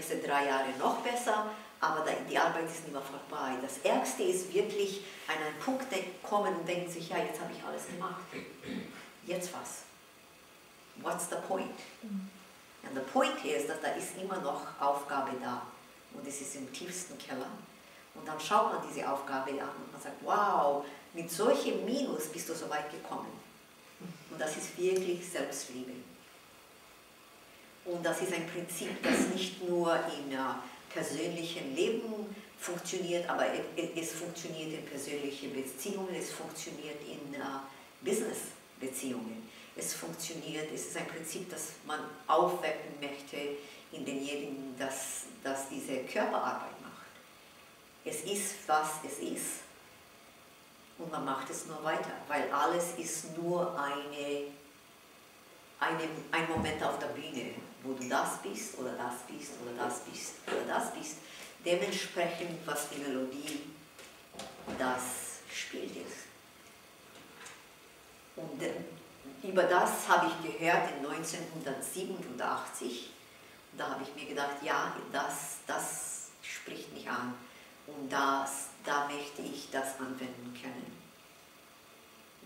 nächsten 3 Jahre noch besser, aber die Arbeit ist nicht mehr vorbei. Das Ärgste ist wirklich an einen Punkt kommen und denken sich, ja, jetzt habe ich alles gemacht. Jetzt was? What's the point? And the point ist, dass da ist immer noch Aufgabe da. Und es ist im tiefsten Keller. Und dann schaut man diese Aufgabe an und man sagt, wow, mit solchem Minus bist du so weit gekommen. Und das ist wirklich Selbstliebe. Und das ist ein Prinzip, das nicht nur in persönlichem Leben funktioniert, aber es funktioniert in persönlichen Beziehungen, es funktioniert in Business-Beziehungen. Es funktioniert, es ist ein Prinzip, das man aufwecken möchte in denjenigen, das diese Körperarbeit macht. Es ist, was es ist. Und man macht es nur weiter, weil alles ist nur ein Moment auf der Bühne, wo du das bist oder das bist oder das bist oder das bist. Dementsprechend, was die Melodie das spielt ist. Und über das habe ich gehört in 1987. Da habe ich mir gedacht, ja, das spricht mich an. Und da möchte ich das anwenden können.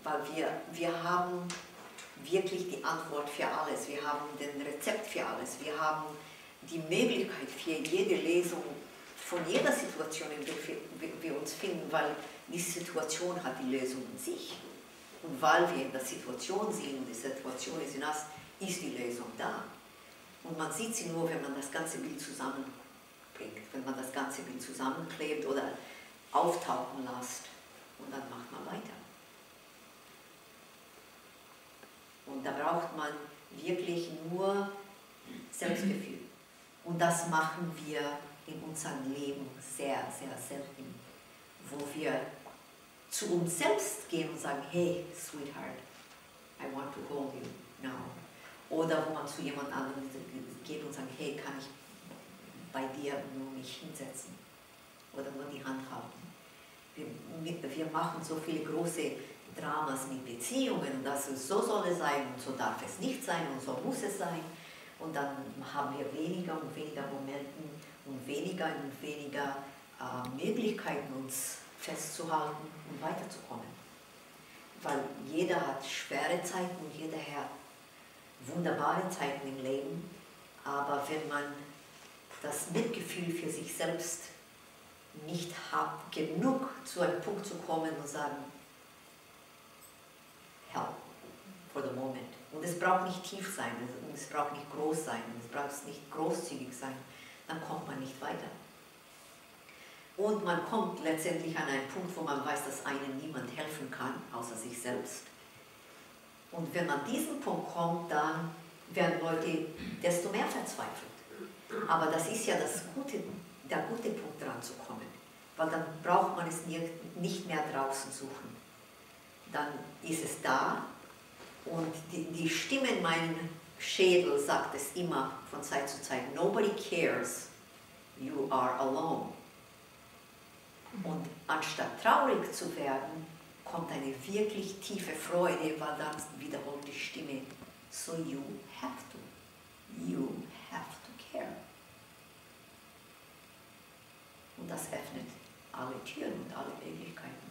Weil wir haben wirklich die Antwort für alles. Wir haben den Rezept für alles. Wir haben die Möglichkeit für jede Lesung von jeder Situation, in der wir uns finden, weil die Situation hat die Lösung in sich. Und weil wir in der Situation sind und die Situation ist in uns, ist die Lösung da. Und man sieht sie nur, wenn man das ganze Bild zusammenbringt, wenn man das ganze Bild zusammenklebt oder auftauchen lässt und dann macht man weiter. Und da braucht man wirklich nur Selbstgefühl. Und das machen wir in unserem Leben sehr, sehr selten, wo wir zu uns selbst gehen und sagen, hey, Sweetheart, I want to hold you now. Oder wo man zu jemand anderem geht und sagt, hey, kann ich bei dir nur mich hinsetzen oder nur die Hand halten. Wir machen so viele große Dramas mit Beziehungen und das so soll es sein und so darf es nicht sein und so muss es sein. Und dann haben wir weniger und weniger Momente und weniger Möglichkeiten, uns festzuhalten und weiterzukommen. Weil jeder hat schwere Zeiten und jeder hat wunderbare Zeiten im Leben, aber wenn man das Mitgefühl für sich selbst nicht hat, genug zu einem Punkt zu kommen und sagen, help for the moment. Und es braucht nicht tief sein, und es braucht nicht groß sein, und es braucht nicht großzügig sein, dann kommt man nicht weiter. Und man kommt letztendlich an einen Punkt, wo man weiß, dass einem niemand helfen kann, außer sich selbst. Und wenn man an diesen Punkt kommt, dann werden Leute desto mehr verzweifelt. Aber das ist ja der gute Punkt, dran zu kommen. Weil dann braucht man es nicht mehr draußen suchen. Dann ist es da und die Stimme in meinem Schädel sagt es immer von Zeit zu Zeit, nobody cares, you are alone. Und anstatt traurig zu werden, kommt eine wirklich tiefe Freude, weil dann wiederholt die Stimme, so you have to care. Und das öffnet alle Türen und alle Möglichkeiten.